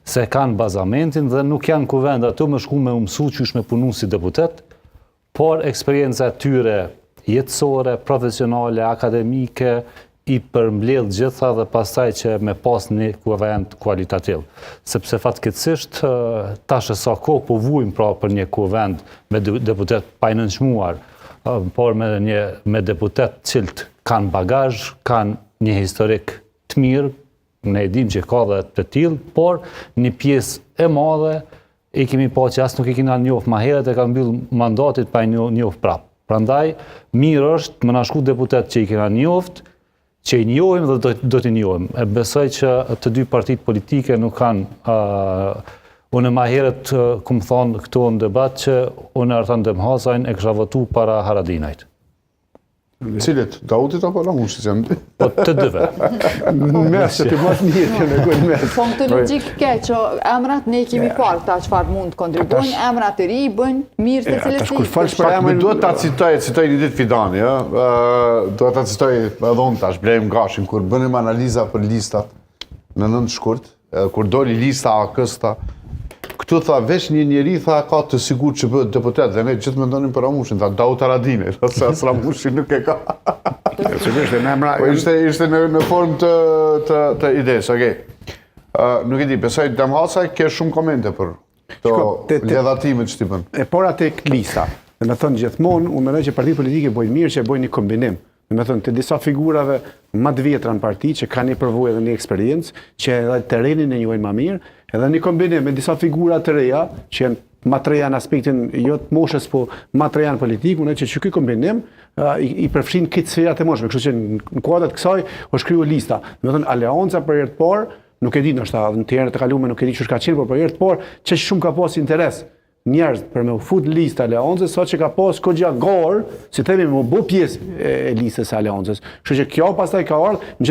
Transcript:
se kanë bazamentin dhe nuk janë kuvend ato me shku me umësu që është me punu si deputet, por eksperjenca tyre jetësore, profesionale, akademike, i përmbledh gjitha dhe pastaj që me pas një kuvend kualitativ. Sepse fatkeqësisht tash sa kohë po vujmë pra për një kuvend me deputet pa i nënçmuar, por me deputet cilët kanë bagazh, kanë një historik të mirë, ne e dim që ka dhe të tillë, por një pjesë e madhe i kemi pa që as nuk i kena njoft ma herët e kanë mbyll mandatit pa i njoft prapë. Prandaj, mirë është më na shku deputet që i kena njoft, që i njohim dhe do t'i njohim. E besoj që të dy partitë politike nuk kanë... Unë ma herët, këmë thonë këto në debat, që unë Artan Demhasajn e kësha votu para Haradinajt. Cilit? Dautit apo Ramushit janë dy? Po të dyve. Mes që të mos njëtë në gojnë mes. Po në të logik ke që emrat ne kemi parë ta qëfar mund të kontribuojnë, emrat të ri bëjnë mirë se cilësi. Duhet ta citoj një ditë Fidani, duhet ta citoj edhe unë tash, Blejm Gashin, kur bënim analiza për listat në 9 shkurt, kur doli lista AK-sta, këtu tha, veç një njeri tha ka të sigur që bëhet deputet, dhe ne gjithë mendonim për Ramushin, tha Daut Haradinaj, se as Ramushin nuk e ka. Ishte në formë të ides, okej. Nuk e di, besoj Demhasaj ke shumë komente për të ledhatimet që ti bën. E por atë lista, dhe me thënë gjithmonë, unë mendoj që partitë politike bojnë mirë që bojnë një kombinim. Dhe me thënë, të disa figurave më të vjetra në parti, që kanë një përvojë dhe një eksperiencë, që edhe terrenin e njohin më mirë, edhe një kombinim me disa figura të reja, që janë më të reja në aspektin jo të moshës, po më të reja në politikë, unë që ky kombinim i përfshin këtë sferat e moshme, kështu që në kuadrat kësaj o shkriju lista. Dhe me thënë, aleanca për herë të parë, nuk e di ndoshta në të herë të kaluara nuk e di ç'është ka qenë, por për herë të parë që shumë ka pas interes njerëz për me u fut lista aleancës, sa që ka pas kogja garë, si themi, me u bë pjesë e listës së aleancës. Kështu që kjo pastaj ka ardhur në